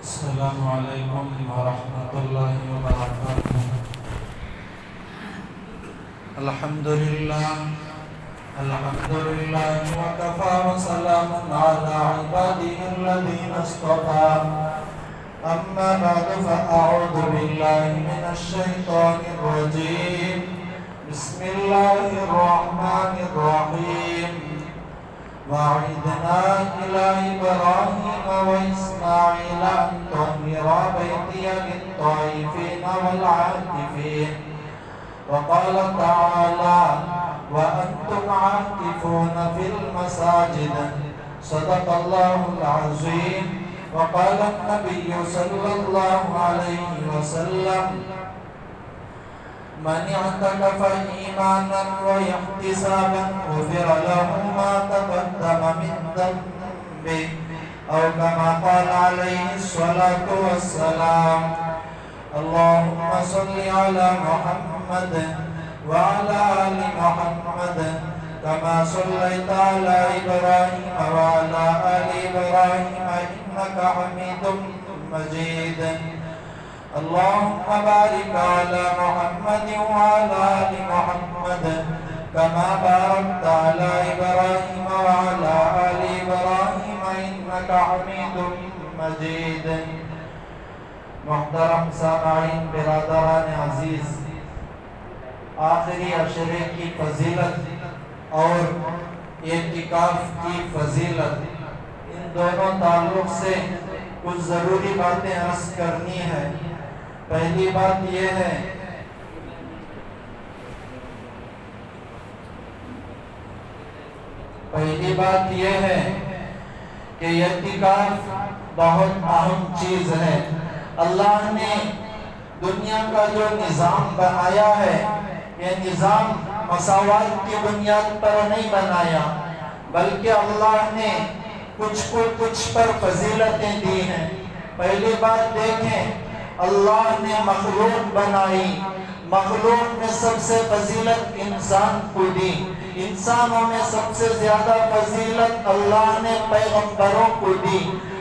السلام علیکم ورحمۃ اللہ وبرکاتہ۔ الحمدللہ وکفی وسلام علی عبادہ الذین اصطفی، اما بعد فاعوذ باللہ من الشیطان الرجیم، بسم اللہ الرحمن الرحیم۔ وَعِدْنَا إِلَىٰ إِبْرَاهِيمَ وَإِسْمَاعِيلَ أَن طَهِّرَا بَيْتِيَ لِلطَّائِفِينَ وَالْعَاكِفِينَ، وَقَالَ تَعَالَىٰ وَأَنتُمْ عَاكِفُونَ فِي الْمَسَاجِدِ، صدق الله العظيم۔ وقال النبي صلى الله عليه وسلم: من اعتكف ایمانا واحتسابا غفر له ما تقدم من ذنبه، او كما قال عليه الصلاة والسلام۔ اللهم صل على محمد وعلى آل محمد كما صليت على إبراهيم وعلى آل إبراهيم إنك حميد مجيد۔ اللهم بارك على محمد وعلى آل محمد كما باركت على إبراهيم وعلى آل إبراهيم إنك حميد مجيد۔ محترم سامعین، برادران عزیز، آخری عشرے کی فضیلت اور اعتکاف کی فضیلت، ان دونوں تعلق سے کچھ ضروری باتیں عرض کرنی ہے۔ پہلی بات یہ ہے کہ اعتکاف بہت اہم چیز ہے۔ اللہ نے دنیا کا جو نظام بنایا ہے، یہ نظام مساوات کی بنیاد پر نہیں بنایا، بلکہ اللہ نے کچھ کو کچھ پر فضیلتیں دی ہیں۔ پہلی بات دیکھیں، اللہ نے مخلوق بنائی، مخلوق میں سب سے فضیلت انسان کو دی۔ انسانوں میں سب سے زیادہ فضیلت اللہ نے پیغمبروں کو دی۔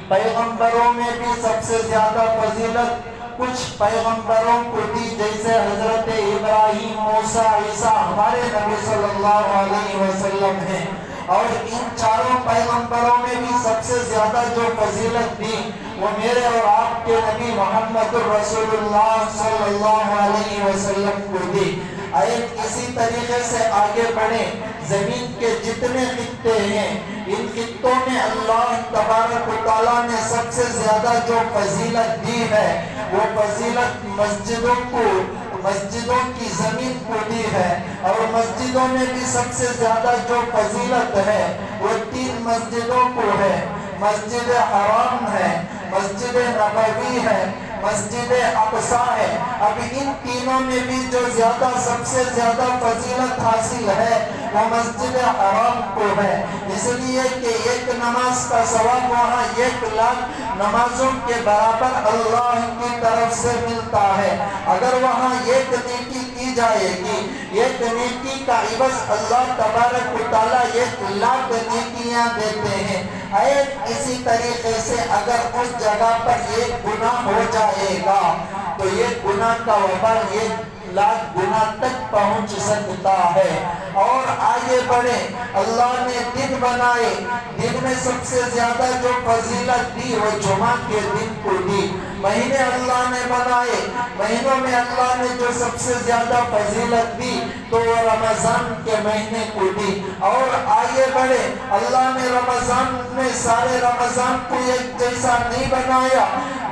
پیغمبروں میں بھی سب سے زیادہ فضیلت کچھ پیغمبروں کو دی، جیسے حضرت ابراہیم، موسیٰ، عیسیٰ، ہمارے نبی صلی اللہ علیہ وسلم ہیں۔ اور ان چاروں پیغمبروں میں بھی سب سے زیادہ جو فضیلت دی وہ میرے اور آپ کے نبی محمد رسول اللہ صلی اللہ علیہ وسلم کو دی۔ اسی طریقے سے آگے بڑھیں، زمین کے جتنے خطے ہیں، ان خطوں میں اللہ تبارک و تعالیٰ نے سب سے زیادہ جو فضیلت دی ہے وہ فضیلت مسجدوں کی زمین کو دی ہے۔ اور مسجدوں میں بھی سب سے زیادہ جو فضیلت ہے وہ 3 مسجدوں کو ہے۔ مسجد حرام ہے، مسجد نبوی ہے، مسجد اقصیٰ ہے۔ اب ان تینوں میں بھی جو سب سے زیادہ فضیلت حاصل ہے وہ مسجد حرام کو ہے، اس لیے کہ ایک نماز کا ثواب وہاں 1,00,000 نمازوں کے برابر اللہ کی طرف سے ملتا ہے۔ اگر وہاں ایک نیکی کی جائے گی، ایک نیکی کا عوض اللہ تبارک و تعالیٰ 1,00,000 نیکیاں دیتے ہیں۔ اسی طریقے سے اگر اس جگہ پر ایک گناہ ہو جائے گا تو یہ گناہ کا وبال 1,00,000 گناہ تک پہنچ سکتا ہے۔ اور آگے بڑھیں، اللہ نے دن بنائے، دن میں سب سے زیادہ جو فضیلت دی وہ جمعہ کے دن کو دی۔ مہینے اللہ نے بنائے، مہینوں میں اللہ نے جو سب سے زیادہ فضیلت دی تو وہ رمضان کے مہینے کو دی۔ اور آگے بڑھے، اللہ نے رمضان میں سارے رمضان کو ایک جیسا نہیں بنایا،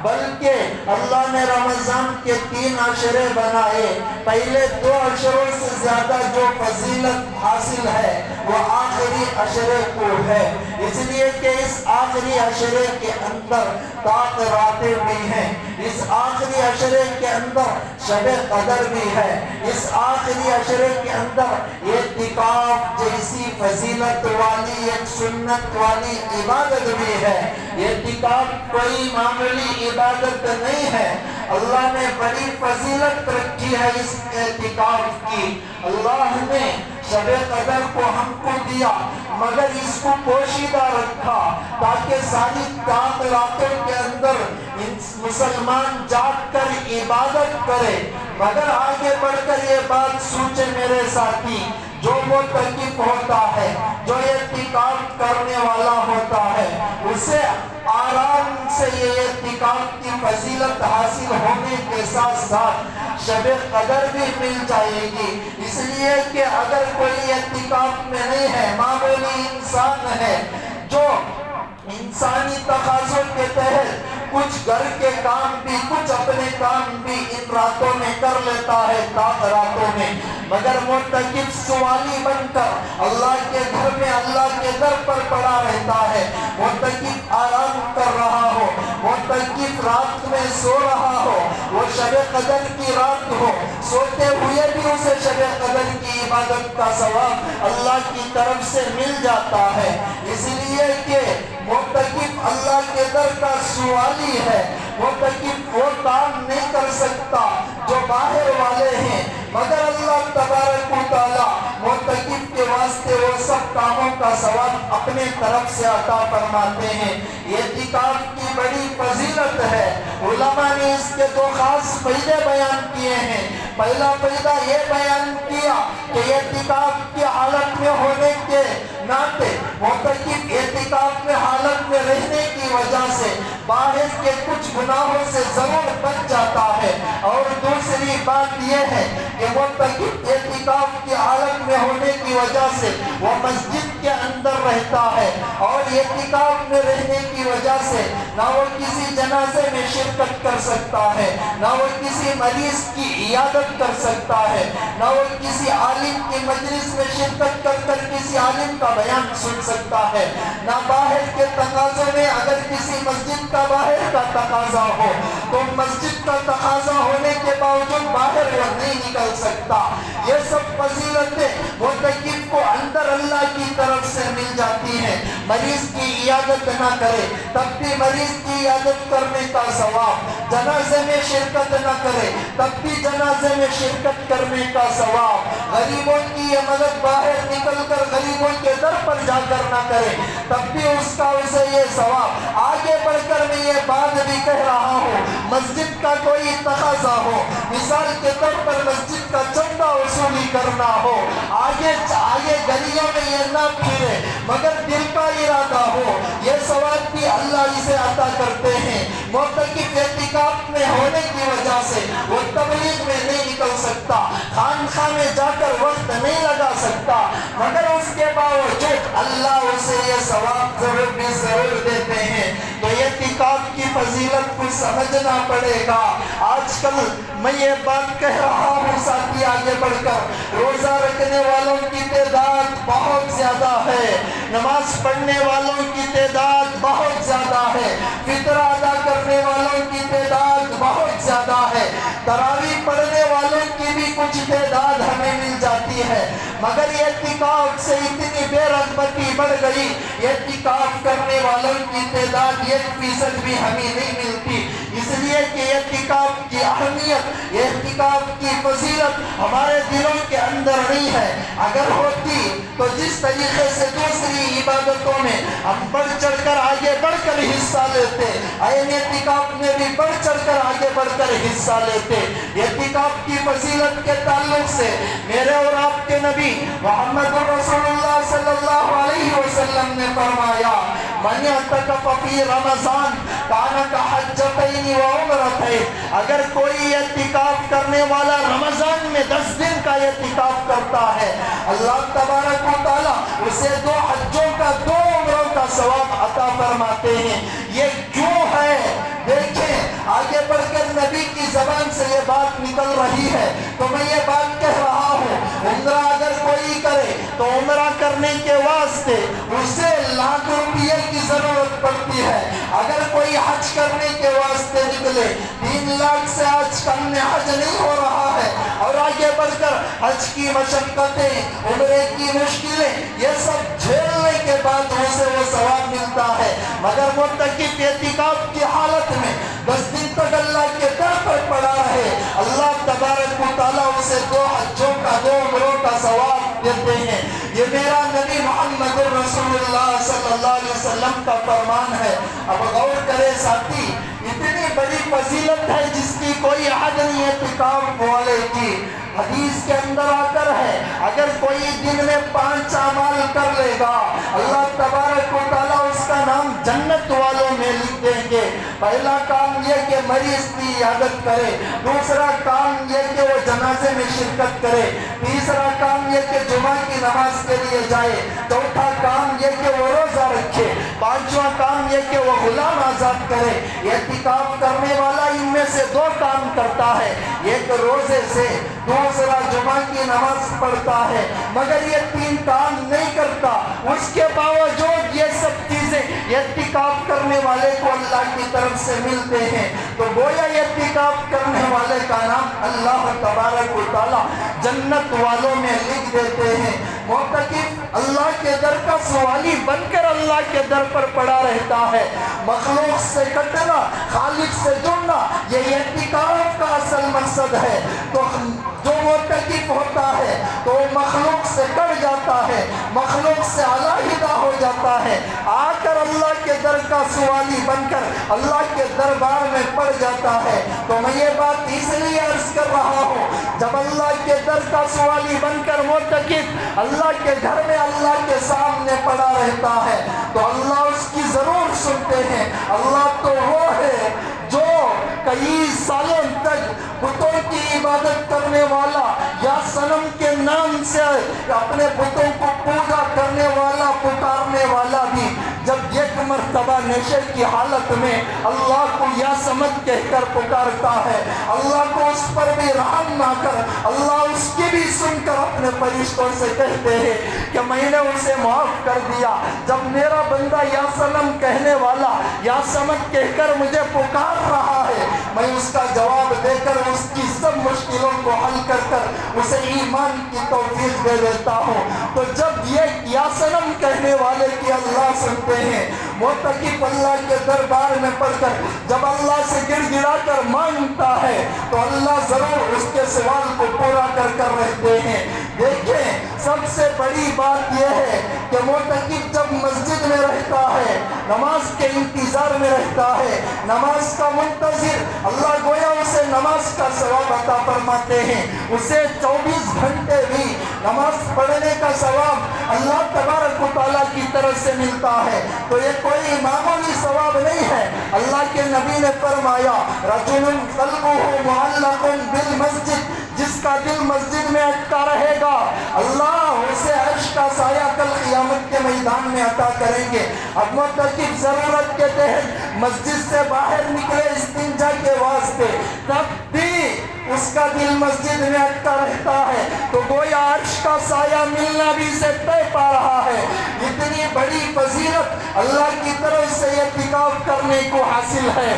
بلکہ اللہ نے رمضان کے 3 عشرے بنائے۔ پہلے 2 عشروں سے زیادہ جو فضیلت حاصل ہے وہ آخری عشرے کو ہے، اس لیے کہ اس آخری عشرے کے اندر راتیں بھی ہیں، اس آخری عشرے کے اندر شب قدر بھی ہے، اس آخری عشرے کے اندر اعتکاف جیسی فضیلت والی ایک سنت والی عبادت بھی ہے۔ اعتکاف کوئی معمولی عبادت نہیں ہے، اللہ نے بڑی فضیلت رکھی ہے اس اعتکاف کی۔ اللہ نے शब कदर को हमको दिया, मगर इसको पोशीदा रखा ताकि सारी चांद रातों के अंदर मुसलमान जाग कर इबादत करे। मगर आगे बढ़कर ये बात सोचे मेरे साथी, जो मुतकिफ होता है, जो इत्तिकाफ करने वाला होता है, उसे आराम से ये इत्तिकाफ की फजीलत हासिल होने के साथ साथ शब कदर भी मिल जाएगी। इसलिए कि अगर कोई इत्तिकाफ में नहीं है, मामूली इंसान है जो इंसानी तकाज़ों के तहत कुछ घर के काम भी, कुछ अपने काम भी इन रातों में कर लेता है, ताक रातों में, मगर मुतकिफ सवाली बनकर अल्लाह के घर में अल्लाह के दर पर पड़ा रहता है। मुतकिफ आराम कर रहा हो, मुतकिफ रात में सो रहा हो, वो शब कदर की रात हो, सोते हुए भी उसे शब कदर की इबादत का सवाब अल्लाह की तरफ से मिल जाता है। इसलिए कि मुतकिफ अल्लाह के दर का सवाली है। मुतकिफ वो काम नहीं कर सकता जो बाहर वाले हैं, मगर अल्लाह तबारक व तआला मुतकिफ के वास्ते वो सब कामों का सवाब अपने तरफ से अता फरमाते हैं। इत्तिकाफ की बड़ी फजीलत है। उलमा ने इसके दो खास फायदे बयान किए हैं। पहला फायदा ये बयान किया कि इत्तिकाफ की हालत में होने के नाते मुतकिफ इत्तिकाफ में हालत में रहने की वजह से बाहर के कुछ गुनाहों से जरूर बच जाता है। और दूसरी बात यह है कि मुतकिफ इत्तिकाफ की हालत में होने की वजह से वो मस्जिद के अंदर रहता है, और इत्तिकाफ में रहने की वजह से ना वो किसी जनाजे में शिरकत कर सकता है, ना वो किसी मरीज की इयादत कर सकता है, ना वो किसी आलिम की मजलिस में शिरकत कर किसी आलिम का बयान सुन सकता है, ना बाहर के तकाज़ों में अगर किसी मस्जिद का बाहर का तकाज़ा हो तो मस्जिद का तकाज़ा होने के बावजूद बाहर वो नहीं निकल सकता। ये सब फजीलतें मुतकिफ को अंदर अल्लाह की तरफ से मिल जाती हैं। मरीज की इयादत ना करे तब भी मरीज की इयादत करने का सवाब, जनाजे में शिरकत न करे तब भी जनाजे में शिरकत करने का सवाब, गरीबों की ये मदद बाहर निकल कर गरीबों के दर पर जाकर ना करे तब भी उसका उसे ये सवाब। आगे बढ़कर मैं ये बात भी कह रहा हूँ, मस्जिद का कोई तकाज़ा हो, मिसाल के तौर पर मस्जिद का चंदा वसूली करना हो, आगे गलियों में ये ना फिरे मगर दिल का इरादा हो, ये सवाब भी अल्लाह इसे अता करते हैं। मुतकिफ इत्तिकाफ में होने की वजह से वो तबलीग में नहीं निकल सकता, खानखा में जाकर वक्त नहीं लगा सकता, मगर उसके बावजूद अल्लाह उसे ये सवाब जरूर देते हैं। तो इत्तिकाफ की फजीलत को समझना पड़ेगा। आजकल मैं ये बात कह रहा हूँ साथी, आगे बढ़कर रोजा रखने वालों की तादाद बहुत ज्यादा है, नमाज पढ़ने वालों की तादाद बहुत ज्यादा है, फितरा अदा करने वालों की तादाद बहुत ज्यादा है, तरावी पढ़ने वालों की भी कुछ तादाद हमें मिल जाती है, मगर इत्तिकाफ से इतनी बेरगबती बढ़ गई, इत्तिकाफ करने वालों की तादाद 1% भी हमें नहीं मिलती। इसलिए कि इत्तिकाफ की अहमियत, इत्तिकाफ की फजीलत हमारे दिलों के अंदर नहीं है। अगर होती तो जिस तरीके से दूसरी इबादतों में हम बढ़ चढ़कर आगे बढ़कर हिस्सा लेते, इत्तिकाफ में भी बढ़ चढ़कर आगे बढ़कर हिस्सा लेते। इत्तिकाफ की फजीलत के ताल्लुक से मेरे और आपके नबी मोहम्मद रसूलुल्लाह सल्लल्लाहु अलैहि वसल्लम ने फरमाया, मन यअतकफ फी रमज़ान कान कहज्जतैन व उम्रतैन। अगर कोई इत्तिकाफ करने वाला रमजान में 10 दिन का इत्तिकाफ करता है, अल्लाह तबारक व तआला उसे 2 हज्जों का 2 उम्रों का सवाब अता फरमाते हैं। ये क्यों है? देखें, आगे बढ़कर नबी की जबान से ये बात निकल रही है तो मैं ये बात कह रहा हूँ, उम्रा अगर कोई करे तो उम्रा करने के वास्ते उसे लाख रुपये की जरूरत पड़ती है। अगर कोई हज करने के वास्ते निकले, 3 लाख से आज कम में हज नहीं हो रहा है, और आगे बढ़कर हज की मशक्कतें, उम्रे की मुश्किलें, ये सब झेलने के बाद उसे वो सवाब मिलता है। मगर मुत्तकिफ इत्तिकाफ की हालत में 10 दिन तक अल्लाह के दर पर पड़ा रहे, अल्लाह तबारक व तआला उसे 2 हज्जों का 2 उम्रों का सवाब देते हैं। ये मेरा नबी मोहम्मद रसूलुल्लाह सल्लल्लाहु अलैहि वसल्लम का फरमान है। अब गौर करें साथी, इतनी बड़ी फजीलत है जिसकी कोई हद नहीं है इत्तिकाफ वाले की। हदीस के अंदर आकर है, अगर कोई दिन में 5 अमाल कर लेगा, अल्लाह तबारक व तआला उसका नाम जन्नत वालों में लिख देंगे। पहला काम ये कि मरीज की इयादत करे, दूसरा काम ये कि वो जनाजे में शिरकत करे, तीसरा काम ये कि जुमा की नमाज के लिए जाए, चौथा काम ये कि वो रोजा रखे, पांचवा काम ये कि वो गुलाम आजाद करे। इत्तिकाफ करने वाला इनमें से 2 काम करता है, एक रोजे से, दूसरा जुमा की नमाज पढ़ता है, मगर ये 3 काम नहीं करता। उसके बावजूद ये सब चीजें इत्तिकाफ करने वाले को अल्लाह की तरफ से मिलते हैं। तो गोया इत्तिकाफ करने वाले का नाम अल्लाह तबारक व तआला जन्नत वालों में लिख देते हैं। मुअत्तकिफ अल्लाह के दर का सवाली बनकर अल्लाह के दर पर पड़ा रहता है। मखलूक से कटना, खालिक से जुड़ना, ये इत्तिकाफ का असल मकसद है। तो जो मुअत्तकिफ होता है तो मखलूक से कट जाता है, मखलूक से अलहदा हो जाता है, आकर अल्लाह के दर का सवाली बनकर अल्लाह के दरबार में पड़ जाता है। तो मैं ये बात इसलिए अर्ज कर रहा हूँ, जब अल्लाह के दर का सवाली बनकर मुअत्तकिफ अल्लाह के घर में अल्लाह के सामने पड़ा रहता है तो अल्लाह उसकी जरूर सुनते हैं। अल्लाह तो वो है जो कई सालों तक बुतों की इबादत करने वाला या सनम के नाम से अपने बुतों को पूजा करने वाला, पुकारने वाला भी जब एक मर्तबा नशे की हालत में अल्लाह को या समझ कहकर पुकारता है, अल्लाह को उस पर भी रहम ना कर, अल्लाह उसकी भी सुनकर अपने फरिश्तों से कहते हैं कि मैंने उसे माफ कर दिया। जब मेरा बंदा या सनम कहने वाला या समझ कहकर मुझे पुकार रहा है, मैं उसका जवाब देकर उसकी सब मुश्किलों को हल कर कर उसे ईमान की तौफीक दे देता हूँ। तो जब ये या सनम कहने वाले की अल्लाह सुनते हैं, मुअत्तकिफ अल्लाह के दरबार में पढ़कर जब अल्लाह से गिड़गिड़ा कर मांगता है तो अल्लाह जरूर उसके सवाल को पूरा कर कर रहते हैं। देखें, सबसे बड़ी बात यह है कि मुअत्तकिफ जब मस्जिद में रहता है, नमाज के इंतजार में रहता है, नमाज का मुंतजिर, अल्लाह गोया उसे नमाज का सवाब अता फरमाते हैं। उसे 24 घंटे भी नमाज पढ़ने का सवाब अल्लाह तबारक व तआला की तरफ से मिलता है। तो ये कोई मामूली सवाब नहीं है। अल्लाह के नबी ने फरमाया, रजुलुन क़ल्बुहु मुअल्लक़ुन बिल मस्जिद, जिसका दिल मस्जिद में अटका रहेगा, अल्लाह उसे अर्श का साया कल क़यामत के मैदान में अता करेंगे। अब मुअत्तकिफ ज़रूरत के तहत मस्जिद से बाहर निकले इस्तिंजा के वास्ते, तब भी उसका दिल मस्जिद में अटका रहता है तो गोया अर्श का साया मिलना भी से तय पा रहा है। इतनी बड़ी फजीलत अल्लाह की तरफ से इत्तिकाफ करने को हासिल है।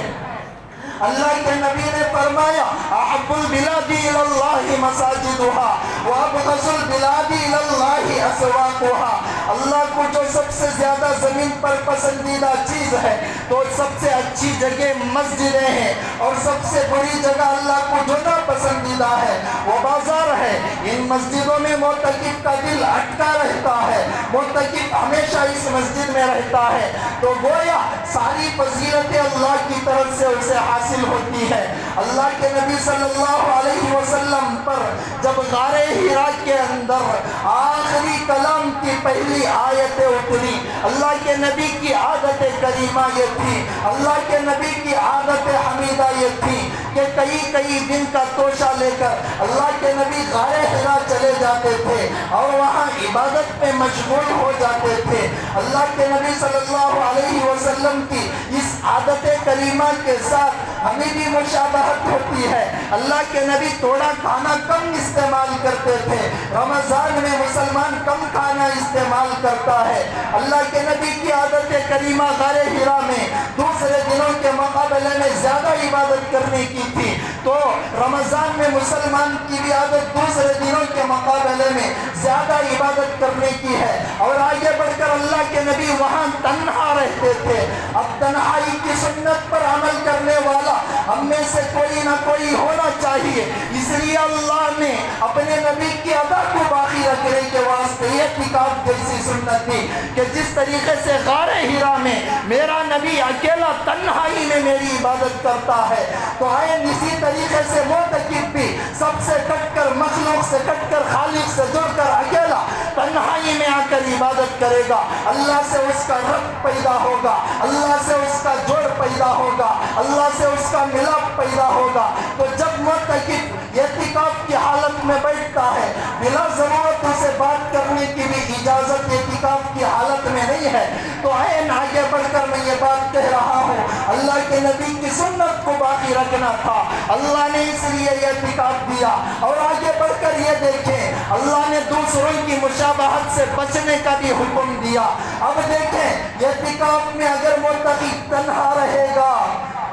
अल्लाह के नबी ने फरमाया, अहब्बुल बिलादी इलल्लाहि मसाजिदुहा व अबग़ज़ुल बिलादी इलल्लाहि अस्वाक़ुहा। अल्लाह को जो सबसे ज्यादा जमीन पर पसंदीदा चीज है तो सबसे अच्छी जगह मस्जिदें हैं, और सबसे बुरी जगह अल्लाह को जो ना पसंदीदा है वो बाजार है। इन मस्जिदों में मुअत्तकिफ का दिल अटका रहता है, मुअत्तकिफ हमेशा इस मस्जिद में रहता है तो गोया सारी फजीलतें अल्लाह की तरफ से उसे हासिल होती है। अल्लाह के नबी सल्लल्लाहु अलैहि वसल्लम पर जब गारे हिरा के अंदर आखिरी कलाम की पहली आयतें उतरी, अल्लाह के नबी की आदत करीमा ये थी, अल्लाह के नबी की आदत हमीदा ये थी कि कई कई दिन का तोशा लेकर अल्लाह के नबी गारे हिरा चले जाते थे और वहाँ इबादत पे मशगूल हो जाते थे। अल्लाह के नबी सल्लल्लाहु अलैहि वसल्लम की इस आदत करीमा के साथ हमें भी मुशाबहत होती है। अल्लाह के नबी थोड़ा खाना कम इस्तेमाल करते थे, रमजान में मुसलमान कम खाना इस्तेमाल करता है। अल्लाह के नबी की आदत करीमा गारे हिरा में दूसरे दिनों के मुकाबले में ज्यादा इबादत करने की थी, तो रमजान में मुसलमान की भी आदत दूसरे दिनों के मुकाबले में ज्यादा इबादत करने की है। और आगे बढ़कर अल्लाह के नबी वहाँ तन्हा रहते थे। अब तन्हाई की सुन्नत पर अमल करने वाला ہم میں سے کوئی نہ کوئی ہونا چاہیے. اس لیے اللہ نے اپنے نبی کی ادا کو باقی رکھنے کے واسطے یہ اعتکاف جیسی سنت دی کہ جس طریقے سے غار حرا میں میرا نبی اکیلا تنہائی میں میری عبادت کرتا ہے تو اسی طریقے سے معتکف بھی سب سے کٹ کر مخلوق سے کٹ کر خالق سے جڑ کر اکیلا تنہائی میں آ کر عبادت کرے گا. اللہ سے اس کا ربط پیدا ہوگا, اللہ سے اس کا جوڑ پیدا ہوگا, اللہ سے اس کا ملاپ پیدا ہوگا. تو جب معتکف اعتکاف کی حالت میں بیٹھتا ہے بلا ضرورت اسے بات کرنے کی بھی اجازت اعتکاف کی حالت میں نہیں ہے. تو آگے بڑھ کر میں یہ بات کہہ رہا ہوں, اللہ کے نبی کی سنت کو باقی رکھنا تھا, اللہ نے اس لیے یہ اعتکاف دیا. اور آگے بڑھ کر یہ دیکھیں اللہ نے دوسروں کی مشابہت سے بچنے کا بھی حکم دیا. اب دیکھیں اعتکاف میں اگر معتکف تنہا رہے گا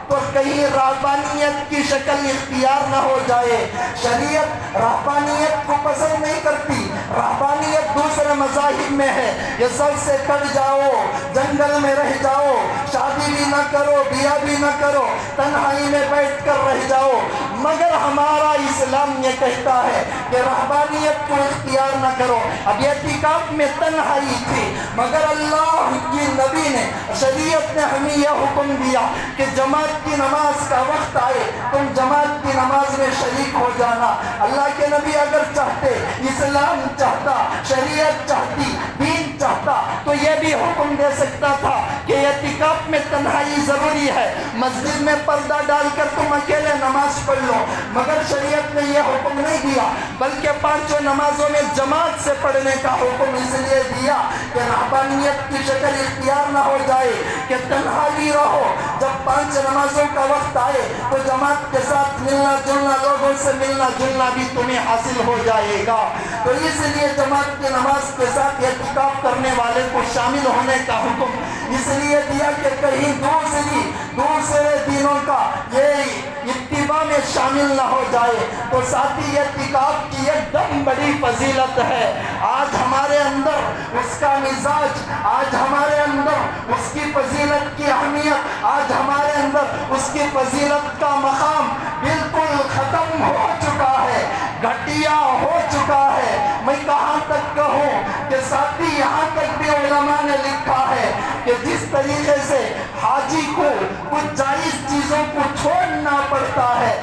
تو کہیں رہبانیت کی شکل اختیار نہ ہو جائے. شریعت رہبانیت کو پسند نہیں کرتی. رہبانیت دوسرے مذاہب میں ہے, یہ سب سے کٹ جاؤ, جنگل میں رہ جاؤ, شادی بھی نہ کرو, بیاہ بھی نہ کرو, تنہائی میں بیٹھ کر رہ جاؤ. مگر ہمارا اسلام یہ کہتا ہے کہ رہبانیت کو اختیار نہ کرو. اب اعتکاف میں تنہائی تھی مگر اللہ کی نبی نے شریعت نے ہمیں یہ حکم دیا کہ جماعت کی نماز کا وقت آئے تم جماعت کی نماز میں شریک ہو جانا. اللہ کے نبی اگر چاہتے, اسلام چاہتا, شریعت چاہتی, دین چاہتا تو یہ بھی حکم دے سکتا تھا کہ اعتکاف میں تنہائی ضروری ہے, مسجد میں پردہ ڈال کر تم اکیلے نماز پڑھ لو. مگر شریعت نے یہ حکم نہیں دیا بلکہ پانچوں نمازوں میں جماعت سے پڑھنے کا حکم اس لیے دیا کہ رہبانیت کی شکل اختیار نہ ہو جائے, کہ تنہا بھی رہو. جب 5 نمازوں کا وقت آئے تو جماعت کے ساتھ ملنا جلنا, لوگوں سے ملنا جلنا بھی تمہیں حاصل ہو جائے گا. تو اس لیے جماعت کی نماز کے ساتھ اعتکاف کرنے والے کو شامل ہونے کا حکم اس لیے دیا کہ کہیں دوسرے دینوں کا یہ اتباع میں شامل نہ ہو جائے. تو ساتھی اعتکاف کی ایک دم بڑی فضیلت ہے. آج ہمارے اندر اس کا مزاج, آج ہمارے اندر اس کی فضیلت کی اہمیت, آج ہمارے اندر اس کی فضیلت کا مقام بالکل ختم ہو چکا ہے, گھٹیا ہو چکا ہے. میں کہاں تک کہوں کہ ساتھی یہاں تک بھی علماء نے لکھا ہے کہ جس طریقے سے حاجی کو کچھ جائز چیزوں کو چھوڑنا پڑتا ہے,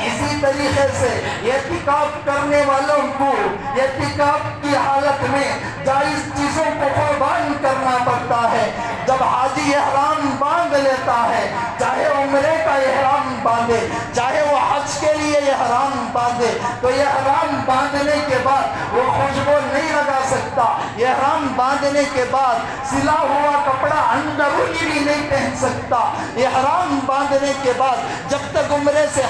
اسی طریقے سے اعتکاف کرنے والوں کو اعتکاف کی حالت میں جائز چیزوں کو قربان کرنا پڑتا ہے. جب حاجی احرام باندھ لیتا ہے, چاہے عمرے کا احرام باندھے, چاہے وہ حج کے لیے احرام باندھے, تو احرام باندھنے کے بعد وہ خوشبو نہیں لگا سکتا. احرام باندھنے کے بعد سلا ہوا کپڑا اندرونی بھی نہیں پہن سکتا. احرام باندھنے کے بعد جب تک عمرے سے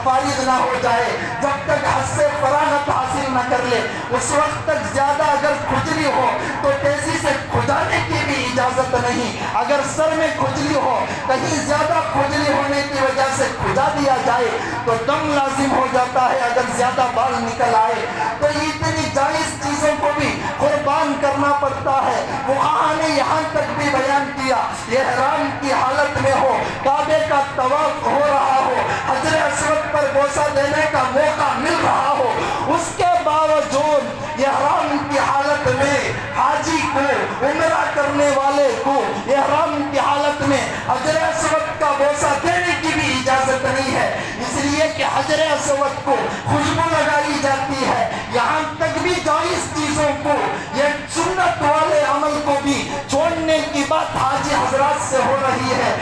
فارغ نہ ہو جائے, جب تک حج سے فراغت حاصل نہ کر لے, اس وقت تک زیادہ اگر کھجلی ہو تو تیزی سے کھجانے کی بھی اجازت نہیں. اگر سر میں کھجلی ہو, کہیں زیادہ کھجلی ہونے کی وجہ سے کھجا دیا جائے تو دم لازم ہو جاتا ہے. اگر زیادہ بال نکل آئے تو اتنی جائز چیزوں کو بھی قربان کرنا پڑتا ہے. فقہاء نے یہاں تک بھی بیان کیا, احرام کی حالت میں ہو, کعبے کا طواف ہو رہا ہو, حجر اسود پر بوسہ دینے کا موقع مل رہا ہو, اس کے باوجود احرام کی حالت میں حاجی کو, عمرہ کرنے والے کو احرام کی حالت میں حجر اسود کا بوسہ دینے کی بھی اجازت نہیں ہے. اس لیے کہ حجر اسود کو خوشبو لگائی جاتی ہے. یہاں تک بھی جائز چیزوں کو, یہ سنت والے عمل کو بھی چھوڑنے کی بات حاجی حضرات سے ہو رہی ہے.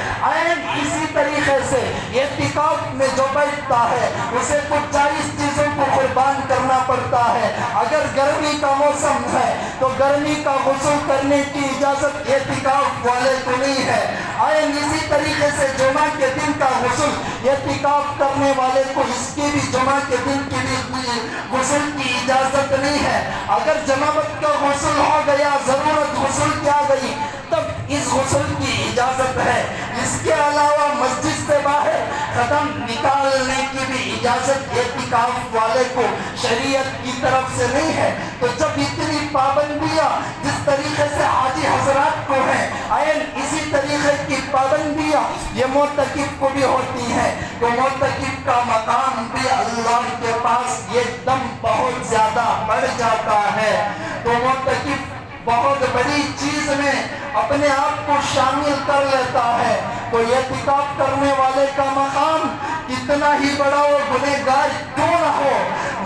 اسی طریقے سے اعتکاف میں جو بیٹھتا ہے اسے کچھ جائز چیزوں کو قربان کرنا پڑتا ہے. اگر گرمی کا موسم ہے تو گرمی کا غسل کرنے کی اجازت اعتکاف والے کو نہیں ہے. اسی طریقے سے جمعہ کے دن کا غسل اعتکاف کرنے والے کو اس کی بھی جمعہ کے دن کی بھی غسل کی اجازت نہیں ہے. اگر جنابت کا غسل ہو گیا, ضرورت غسل کی آ گئی, تب اس غسل کی اجازت ہے. اس کے علاوہ مسجد سے باہر कदम निकालने की भी इजाजत एतिकाफ वाले को शरीयत की तरफ से नहीं है। तो जब इतनी पाबंदियां जिस तरीके से हाजी हजरात को है आयन इसी तरीके की पाबंदियां ये मोतकिफ को भी होती है, तो मोतकिफ का मकाम भी अल्लाह के पास ये दम बहुत ज्यादा बढ़ जाता है। तो मोतकिफ बहुत बड़ी चीज में अपने आप को शामिल कर लेता है। तो एतिकाफ करने वाले का मकाम कितना ही बड़ा और गुनहगार क्यों न हो,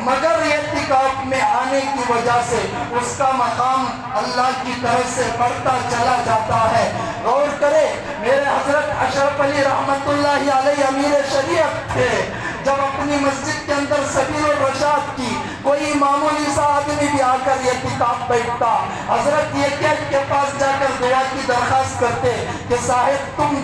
मगर एतिकाफ में आने की वजह से उसका मकाम अल्लाह की तरफ से बढ़ता चला जाता है। गौर करे, मेरे हजरत अशरफ अली रहमतुल्लाहि अलैहि अमीर शरीयत थे, जब अपनी मस्जिद के अंदर सबील और रशाद की कोई मामूली सा आदमी भी आकर एतिकाफ बैठता, हजरत ये के पास जाकर दुआ की दरखास्त करते कि साहिब तुम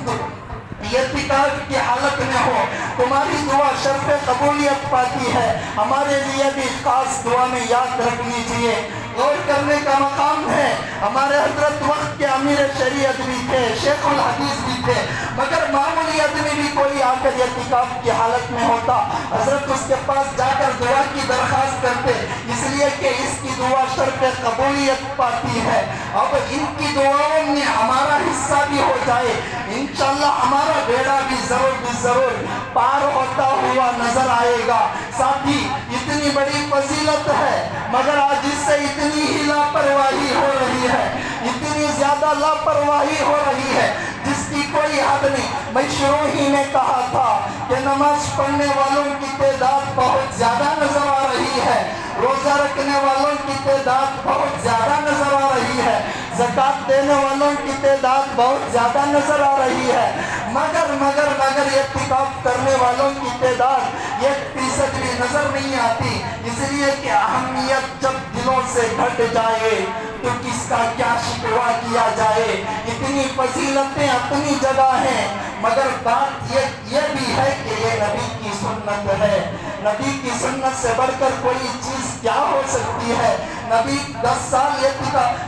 एतिकाफ की हालत में हो, तुम्हारी दुआ शर्फ कबूलियत पाती है, हमारे लिए भी खास दुआ में याद रखनी चाहिए। गौर करने का मकाम है, हमारे हजरत वक्त के अमीर शरीयत भी थे, शेखुल हदीस भी थे, मगर मामूली आदमी भी कोई आकर एतिकाफ की हालत में होता, हजरत उसके पास जाकर दुआ की दरखास्त करते, इसलिए कि इसकी दुआ शर्फ कबूलियत पाती है। अब इनकी दुआओं में हमारा हिस्सा भी हो जाए, इंशाअल्लाह हमारा बेड़ा भी जरूर पार होता हुआ नजर आएगा। साथ ही इतनी बड़ी फजीलत है, मगर आज इससे इतनी ही लापरवाही हो रही है, इतनी ज्यादा लापरवाही हो रही है जिसकी कोई हद नहीं। मैं शुरू ही में कहा था कि नमाज पढ़ने वालों की तादाद बहुत ज्यादा नजर आ रही है, रोजा रखने वालों की तादाद बहुत ज्यादा नजर आ रही है, ज़कात देने वालों की तादाद बहुत ज्यादा नजर आ रही है, मगर एतिकाफ करने वालों की तादाद 1% भी नजर नहीं आती। इसलिए कि अहमियत जब दिलों से घट जाए तो किसका क्या शिकवा किया जाए। इतनी फजीलतें अपनी जगह हैं, मगर बात ये भी है कि ये नबी की सुन्नत है। नबी की सुन्नत से बढ़कर कोई चीज क्या हो सकती है। नबी 10 साल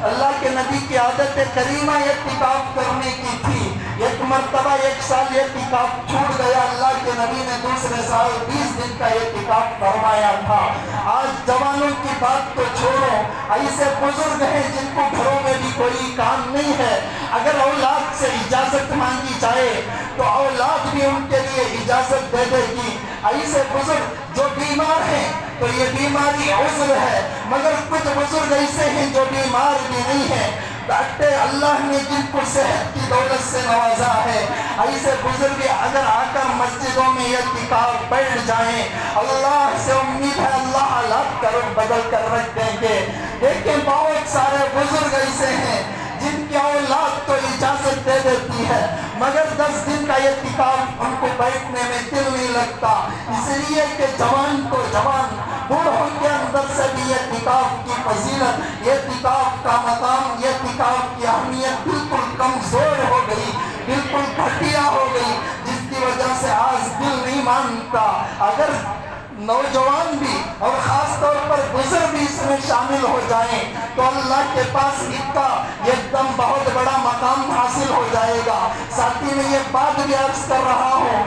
अल्लाह के नबी की आदत करीमा एतिकाफ करने की थी, एक मरतबा 1 साल एतिकाफ छूट गया, अल्लाह के नबी ने दूसरे साल 20 दिन का एतिकाफ फरमाया था। आज जवानों की बात तो छोड़ो, ऐसे बुजुर्ग हैं जिनको घरों में भी कोई काम नहीं है, अगर औलाद से इजाजत मांगी जाए तो औलाद भी उनके लिए इजाजत दे देगी। ऐसे बुजुर्ग जो बीमार हैं तो ये बीमारी उज़्र है, मगर कुछ बुजुर्ग ऐसे हैं जो बीमार भी नहीं है, डॉक्टर अल्लाह ने जिनको सेहत की दौलत से नवाजा है, ऐसे बुजुर्ग अगर आकर मस्जिदों में एतिकाफ बैठ जाएं, अल्लाह से उम्मीद है अल्लाह हालात बदल कर रख देंगे। लेकिन बहुत सारे बुजुर्ग ऐसे हैं जिनकी औलाद तो इजाजत दे देती है, मगर 10 दिन का एतिकाफ उनको बैठने में दिल नहीं लगता। इसलिए कि जवान तो जवान, बूढ़ों के अंदर से भी एतिकाफ की फजीलत, एतिकाफ का मकाम, एतिकाफ की अहमियत बिल्कुल कमजोर हो गई, बिल्कुल घटिया हो गई, जिसकी वजह से आज दिल नहीं मानता। अगर नौजवान भी और खास तौर पर बुजुर्ग भी इसमें शामिल हो जाएं तो अल्लाह के पास इनका एकदम बहुत बड़ा मकाम हासिल हो जाएगा। साथ ही में ये बात भी अर्ज कर रहा हूँ,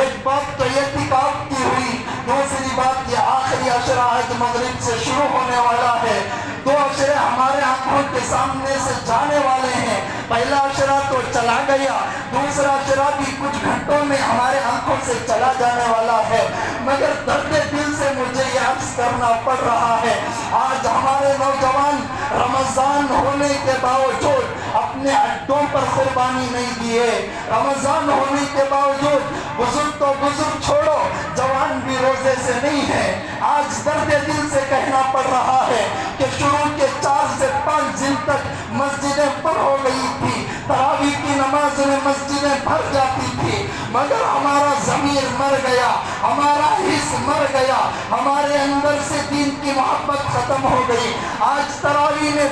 एक बात तो एतिकाफ की हुई, दूसरी बात ये आखिरी अशरा आज मगरिब से शुरू होने वाला है। 2 अशरे हमारे आंखों के सामने से जाने वाले हैं, पहला अशरा तो चला गया, दूसरा अशरा भी कुछ घंटों में हमारे आंखों से चला जाने वाला है, मगर दर्द दिल से मुझे ये अर्ज करना पड़ रहा है। आज हमारे नौजवान रमजान होने के बावजूद अपने अड्डों पर कुर्बानी नहीं दिए, रमजान होने के बावजूद बुजुर्ग तो बुजुर्ग छोड़ो, जवान भी रोजे से नहीं है। आज दर्द दिल से कहना पड़ रहा है कि शुरू के 4 से 5 दिन तक मस्जिदें पर हो गई थी, तरावी की नमाज में मस्जिदें भर जाती थी, मगर हमारा ज़मीर मर गया, हमारा हिस्स मर गया, हमारे अंदर से दीन की मोहब्बत खत्म हो गई। आज तरावी में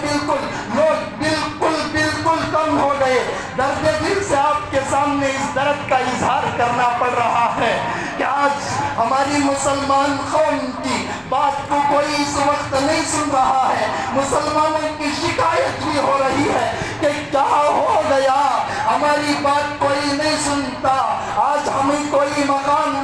लोग बिल्कुल कम हो गए। दर्द दिल से आपके सामने इस दर्द का इजहार करना पड़ रहा है कि आज हमारी मुसलमान कौम की बात को कोई इस वक्त नहीं सुन रहा है। मुसलमानों की शिकायत भी हो रही है कि क्या हो गया, हमारी बात कोई नहीं सुनता, आज हमें कोई मकाम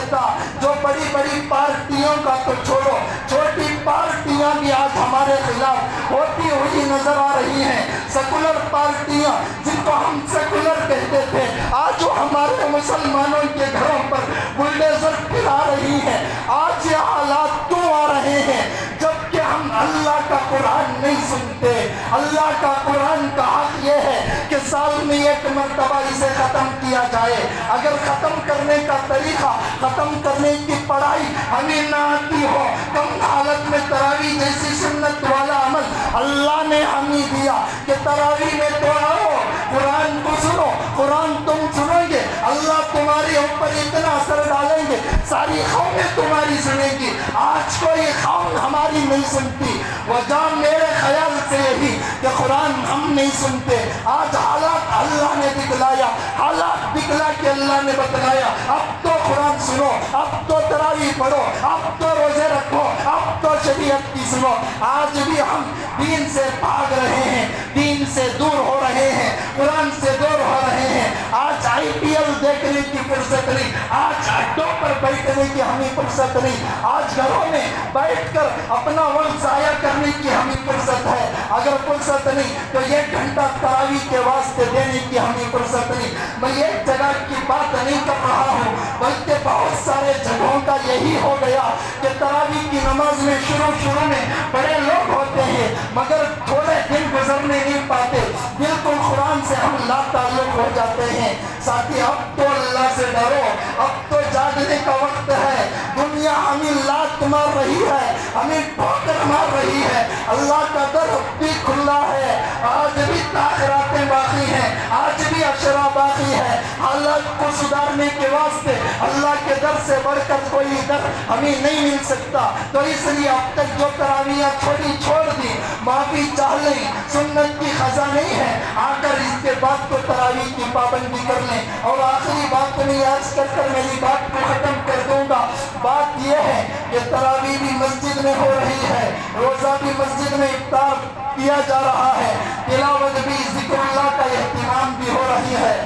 देता। जो बड़ी बड़ी पार्टियों का तो छोड़ो, छोटी पार्टियां भी आज हमारे खिलाफ होती हुई नजर आ रही हैं। सेकुलर पार्टियां जिनको हम सेकुलर कहते थे, आज वो हमारे मुसलमानों के घरों पर बुलडोजर फिरा रही हैं। आज ये हालात क्यों आ रहे हैं? जबकि हम अल्लाह का कुरान नहीं सुनते। अल्लाह का कुरान का हक ये है कि साल में एक मरतबा इसे ख़त्म किया जाए। अगर ख़त्म करने का तरीका, ख़त्म करने की पढ़ाई हमें ना आती हो, कम हालत में तरावी जैसी सुन्नत वाला अमल अल्लाह ने हमें दिया कि तरावी में तो आओ, कुरान को सुनो, कुरान तुम सुनोगे, अल्लाह तुम्हारे ऊपर इतना असर डालेंगे, सारी कौमें तुम्हारी सुनेगी। आज कोई कौम हमारी नहीं सुनती। वजह मेरे ख्याल से यही कि कुरान हम नहीं सुनते। आज हालात अल्लाह ने दिखलाया, हालात दिखला के अल्लाह ने बतलाया, अब तो कुरान सुनो, अब तो तरावी पढ़ो, अब तो रोजे रखो, अब तो शरीयत की सुनो। आज भी हम दीन से भाग रहे हैं, दीन से दूर हो रहे हैं, कुरान से दूर हो रहे हैं। आज IPL देखने की फुर्सत नहीं, आज अड्डों पर बैठने की हमें फुर्सत नहीं, आज घरों में बैठकर अपना वक्त जाया करने की हमें फुर्सत है। अगर फुर्सत नहीं तो 1 घंटा तरावी के वास्ते देने की हमें फुर्सत नहीं। मैं एक जगह की बात नहीं कर रहा हूँ, बल्कि बहुत सारे जगहों का यही हो गया कि तरावी की नमाज में शुरू में बड़े लोग होते हैं, मगर थोड़े दिन गुजरने नहीं पाते, बिल्कुल कुरान से हम लाताल्लुक हो जाते हैं। साथी, अब तो अल्लाह से डरो, अब तो जागने का वक्त है। दुनिया हमें लात मार रही है, हमें ठोकर मार रही है, अल्लाह का दर भी खुला है। आज भी ताखिरातें बाकी हैं, आज भी अशरा बाकी है। हालात को सुधारने के वास्ते अल्लाह के दर से बढ़कर कोई दर हमें नहीं मिल सकता। तो इसलिए अब तक जो तरावियाँ छोड़ दी, माफी चाह लें, सुन्नत की खजा नहीं है, आकर इसके बाद तो तरावी की पाबंदी कर लें। और आखिरी बात मैं आज कर मेरी बात को खत्म कर दूंगा। बात यह है कि तरावी भी मस्जिद में हो रही है, रोजा भी मस्जिद में इफ्तार किया जा रहा है, तिलावत भी, जिक्रुल्लाह का एहतिमाम भी हो रही है।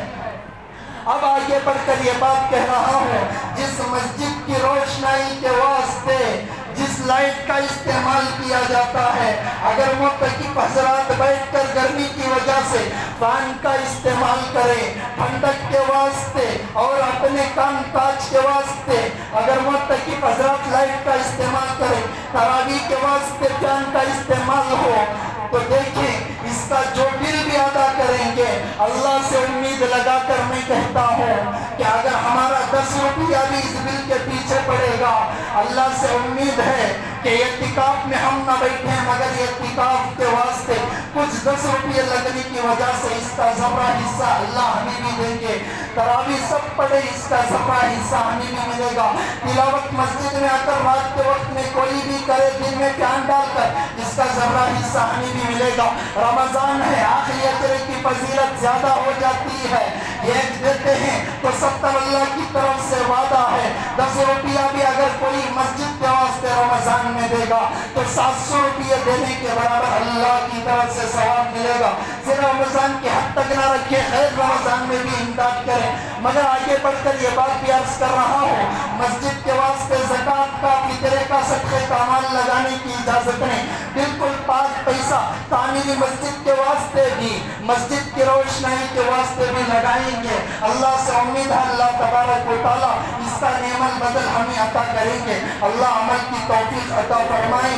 अब आगे बढ़कर ये बात कह रहा हूँ, जिस मस्जिद की रोशनाई के वास्ते जिस लाइट का इस्तेमाल किया जाता है, अगर मुत्तकीफ हज़रात बैठकर गर्मी की वजह से फैन का इस्तेमाल करें ठंडक के वास्ते और अपने काम काज के वास्ते, अगर मुत्तकीफ हज़रात लाइट का इस्तेमाल करें, तरावी के वास्ते फैन का इस्तेमाल हो, तो देखें इसका जो बिल भी अदा करेंगे, अल्लाह से उम्मीद लगाकर मैं कहता हूँ कि अगर हमारा 10 रुपया भी इस बिल के पीछे पड़ेगा, अल्लाह से उम्मीद है कि इत्तिकाफ में हम न बैठे, मगर इत्तिकाफ के वास्ते कुछ 10 रुपये लगने की वजह से इसका ज़बरा हिस्सा अल्लाह हमें भी देंगे। तरावी सब पढ़े, इसका ज़बरा हिस्सा हमें भी मिलेगा। तिलावत मस्जिद में आकर रात के वक्त में कोई भी करे, दिन में प्यान डालकर, इसका ज़बरा हिस्सा हमें भी मिलेगा। रमज़ान है, आखिरी अजर की फजीलत ज़्यादा हो जाती है, एक देते हैं तो 70 अल्लाह की तरफ से वादा है। 10 रुपया भी अगर कोई मस्जिद के वास्ते रमज़ान में देगा तो 700 रुपये देने के बराबर अल्लाह की तरफ से सवाब मिलेगा। सिर्फ रमज़ान के हद तक ना रखे, खैर रमज़ान में भी इमदाद करें। मगर आगे बढ़कर ये बात भी अर्ज कर रहा हूँ, मस्जिद के वास्ते ज़कात का, फितरे का, सदक़े का माल लगाने की इजाज़त नहीं, बिल्कुल 5 पैसा तामीरी मस्जिद के वास्ते भी, मस्जिद की रोशनाई के वास्ते भी लगाएंगे। अल्लाह से उम्मीद है अल्लाह तबारक व तआला इसका नेमल बदल हमें अता करेंगे। अल्लाह अमल की तौफीक अता फरमाए।